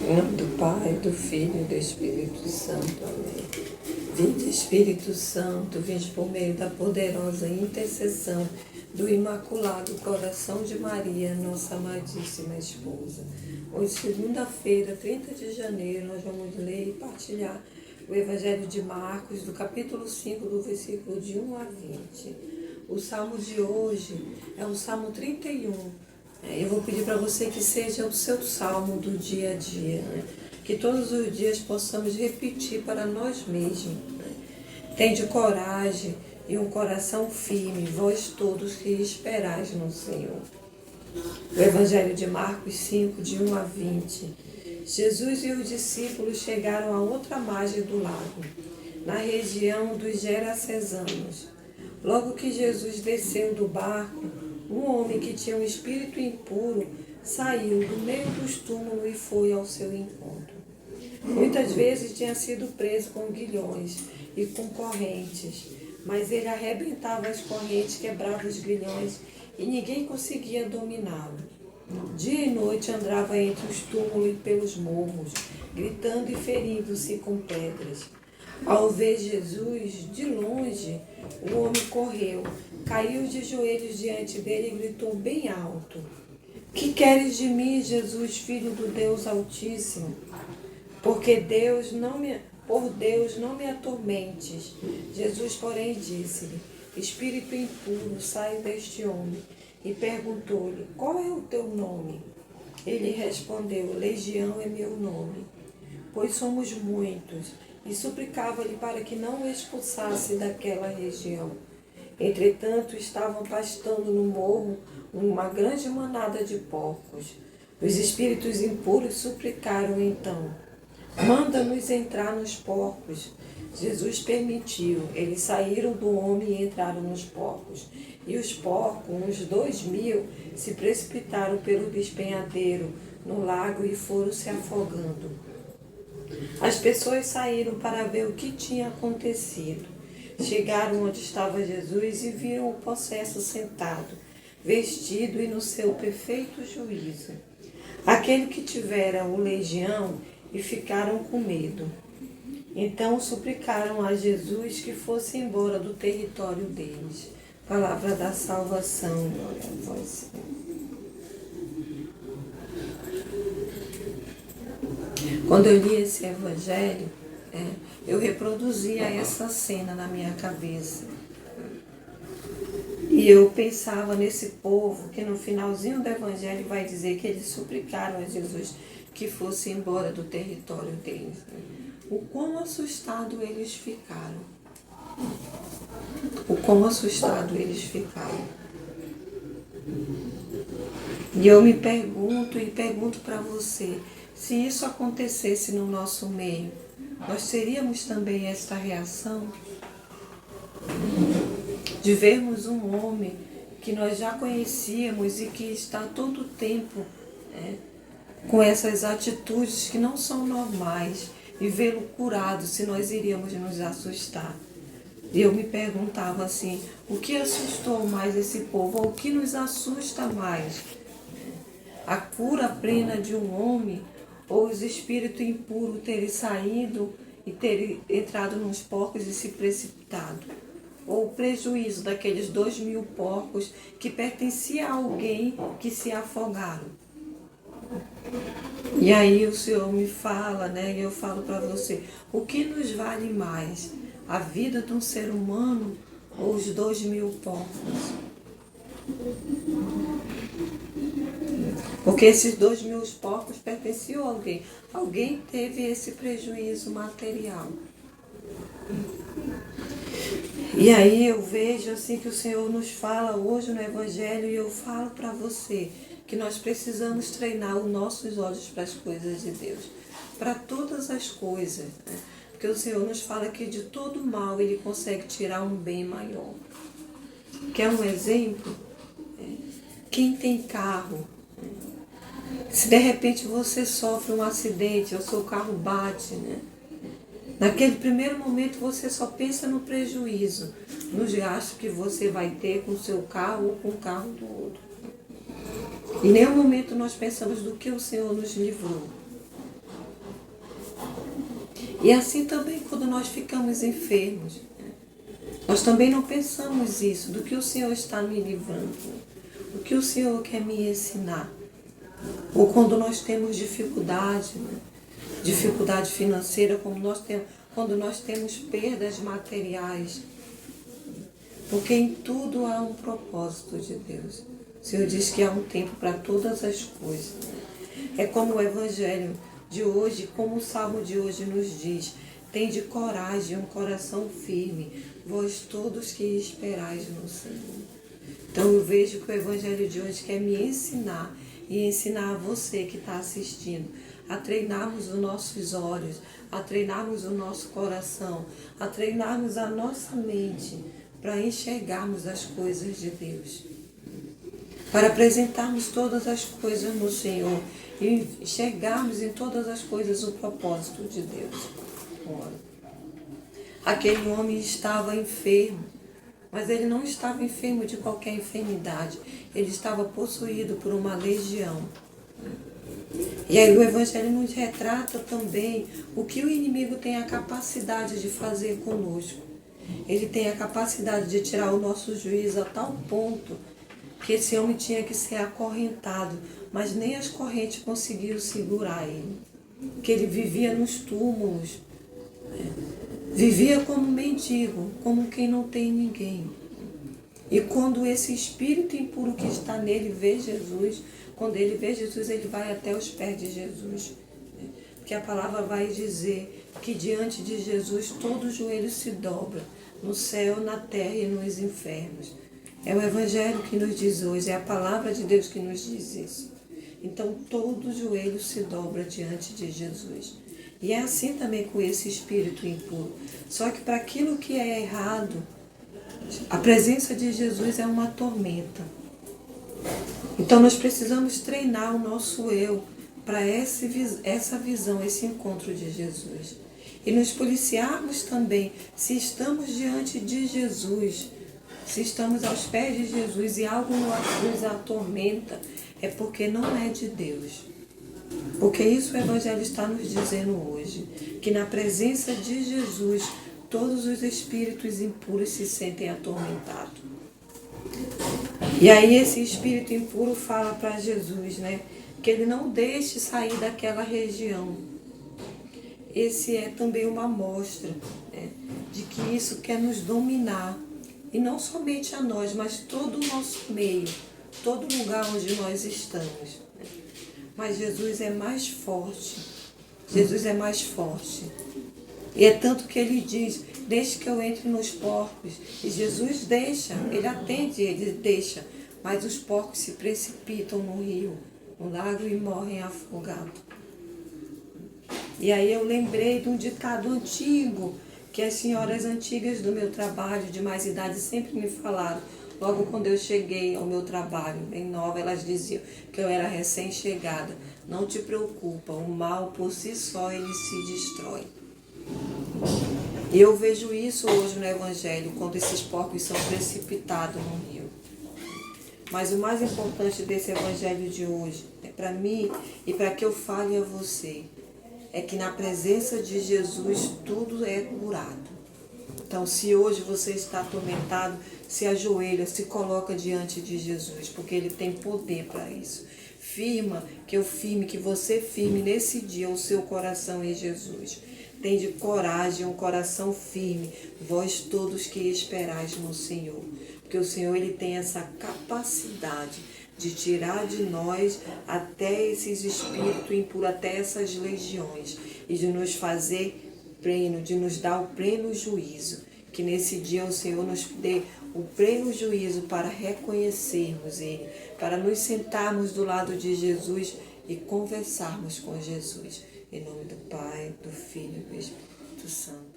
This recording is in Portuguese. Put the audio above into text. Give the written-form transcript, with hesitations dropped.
Em nome do Pai, do Filho e do Espírito Santo. Amém. Vinde, Espírito Santo, vinde por meio da poderosa intercessão do Imaculado Coração de Maria, nossa amadíssima esposa. Hoje, segunda-feira, 30 de janeiro, nós vamos ler e partilhar o Evangelho de Marcos, do capítulo 5, do versículo de 1 a 20. O salmo de hoje é o Salmo 31. Eu vou pedir para você que seja o seu salmo do dia a dia, né? Que todos os dias possamos repetir para nós mesmos. Né? Tende coragem e um coração firme, vós todos que esperais no Senhor. O Evangelho de Marcos 5, de 1 a 20. Jesus e os discípulos chegaram à outra margem do lago, na região dos Gerasenos. Logo que Jesus desceu do barco, um homem que tinha um espírito impuro saiu do meio dos túmulos e foi ao seu encontro. Muitas vezes tinha sido preso com grilhões e com correntes, mas ele arrebentava as correntes, quebrava os grilhões e ninguém conseguia dominá-lo. Dia e noite andava entre os túmulos e pelos morros, gritando e ferindo-se com pedras. Ao ver Jesus de longe, o homem correu, caiu de joelhos diante dele e gritou bem alto: Que queres de mim, Jesus, Filho do Deus Altíssimo? Por Deus não me atormentes. Jesus, porém, disse-lhe: Espírito impuro, sai deste homem. E perguntou-lhe: Qual é o teu nome? Ele respondeu: Legião é meu nome, pois somos muitos. E suplicava-lhe para que não o expulsasse daquela região. Entretanto, estavam pastando no morro uma grande manada de porcos. Os espíritos impuros suplicaram então: Manda-nos entrar nos porcos. Jesus permitiu. Eles saíram do homem e entraram nos porcos. E os porcos, uns 2.000, se precipitaram pelo despenhadeiro no lago e foram se afogando. As pessoas saíram para ver o que tinha acontecido. Chegaram onde estava Jesus e viram o possesso sentado, vestido e no seu perfeito juízo. Aquele que tivera o legião e ficaram com medo. Então suplicaram a Jesus que fosse embora do território deles. Palavra da salvação, glória a vós, Senhor. Quando eu li esse evangelho, eu reproduzia essa cena na minha cabeça. E eu pensava nesse povo que no finalzinho do evangelho vai dizer que eles suplicaram a Jesus que fosse embora do território deles. O quão assustado eles ficaram. O quão assustado eles ficaram. E eu me pergunto para você, se isso acontecesse no nosso meio, nós teríamos também esta reação? De vermos um homem que nós já conhecíamos e que está todo o tempo com essas atitudes que não são normais, e vê-lo curado, se nós iríamos nos assustar. E eu me perguntava assim, o que assustou mais esse povo? Ou o que nos assusta mais? A cura plena de um homem ou os espíritos impuros terem saído e terem entrado nos porcos e se precipitado? Ou o prejuízo daqueles 2.000 porcos que pertencia a alguém que se afogaram? E aí o Senhor me fala, e eu falo para você, o que nos vale mais? A vida de um ser humano ou os 2.000 porcos? Porque esses 2.000 porcos pertenciam a alguém. Alguém teve esse prejuízo material. E aí eu vejo assim que o Senhor nos fala hoje no Evangelho, e eu falo para você que nós precisamos treinar os nossos olhos para as coisas de Deus. Para todas as coisas. Porque o Senhor nos fala que de todo mal Ele consegue tirar um bem maior. Quer um exemplo? Quem tem carro, se de repente você sofre um acidente, ou seu carro bate, naquele primeiro momento você só pensa no prejuízo, nos gastos que você vai ter com o seu carro ou com o carro do outro. Em nenhum momento nós pensamos do que o Senhor nos livrou. E assim também quando nós ficamos enfermos, nós também não pensamos isso, do que o Senhor está me livrando, o que o Senhor quer me ensinar. Ou quando nós temos dificuldade, dificuldade financeira, quando nós temos perdas materiais. Porque em tudo há um propósito de Deus. O Senhor diz que há um tempo para todas as coisas. É como o Evangelho de hoje, como o Salmo de hoje nos diz: tende coragem, um coração firme, vós todos que esperais no Senhor. Então eu vejo que o Evangelho de hoje quer me ensinar e ensinar a você que está assistindo a treinarmos os nossos olhos, a treinarmos o nosso coração, a treinarmos a nossa mente para enxergarmos as coisas de Deus, para apresentarmos todas as coisas no Senhor e enxergarmos em todas as coisas o propósito de Deus. Ora, aquele homem estava enfermo, mas ele não estava enfermo de qualquer enfermidade, ele estava possuído por uma legião. E aí o Evangelho nos retrata também o que o inimigo tem a capacidade de fazer conosco. Ele tem a capacidade de tirar o nosso juízo a tal ponto que esse homem tinha que ser acorrentado, mas nem as correntes conseguiram segurar ele. Que ele vivia nos túmulos, vivia como mendigo, como quem não tem ninguém. E quando esse espírito impuro que está nele vê Jesus, quando ele vê Jesus, ele vai até os pés de Jesus. Porque a palavra vai dizer que diante de Jesus todo joelho se dobra, no céu, na terra e nos infernos. É o Evangelho que nos diz hoje, é a palavra de Deus que nos diz isso. Então todo joelho se dobra diante de Jesus. E é assim também com esse espírito impuro. Só que para aquilo que é errado, a presença de Jesus é uma tormenta. Então nós precisamos treinar o nosso eu para essa visão, esse encontro de Jesus. E nos policiarmos também, se estamos diante de Jesus, se estamos aos pés de Jesus e algo nos atormenta, é porque não é de Deus. Porque isso o Evangelho está nos dizendo hoje, que na presença de Jesus, todos os espíritos impuros se sentem atormentados. E aí esse espírito impuro fala para Jesus, que ele não deixe sair daquela região. Esse é também uma amostra, de que isso quer nos dominar. E não somente a nós, mas todo o nosso meio, todo lugar onde nós estamos. Mas Jesus é mais forte. Jesus é mais forte. E é tanto que ele diz: deixe que eu entre nos porcos. E Jesus deixa, ele atende, ele deixa. Mas os porcos se precipitam no rio, no lago e morrem afogados. E aí eu lembrei de um ditado antigo, que as senhoras antigas do meu trabalho, de mais idade, sempre me falaram. Logo quando eu cheguei ao meu trabalho, bem nova, elas diziam que eu era recém-chegada. Não te preocupa, o mal por si só ele se destrói. E eu vejo isso hoje no Evangelho, quando esses porcos são precipitados no rio. Mas o mais importante desse Evangelho de hoje, para mim e para que eu fale a você, é que na presença de Jesus tudo é curado. Então, se hoje você está atormentado, se ajoelha, se coloca diante de Jesus, porque Ele tem poder para isso. Que você firme nesse dia o seu coração em Jesus. Tende coragem, um coração firme, vós todos que esperais no Senhor. Porque o Senhor ele tem essa capacidade de tirar de nós até esses espíritos impuros, até essas legiões, e de nos fazer pleno, de nos dar o pleno juízo. Que nesse dia o Senhor nos dê o pleno juízo para reconhecermos Ele, para nos sentarmos do lado de Jesus e conversarmos com Jesus. Em nome do Pai, do Filho e do Espírito Santo.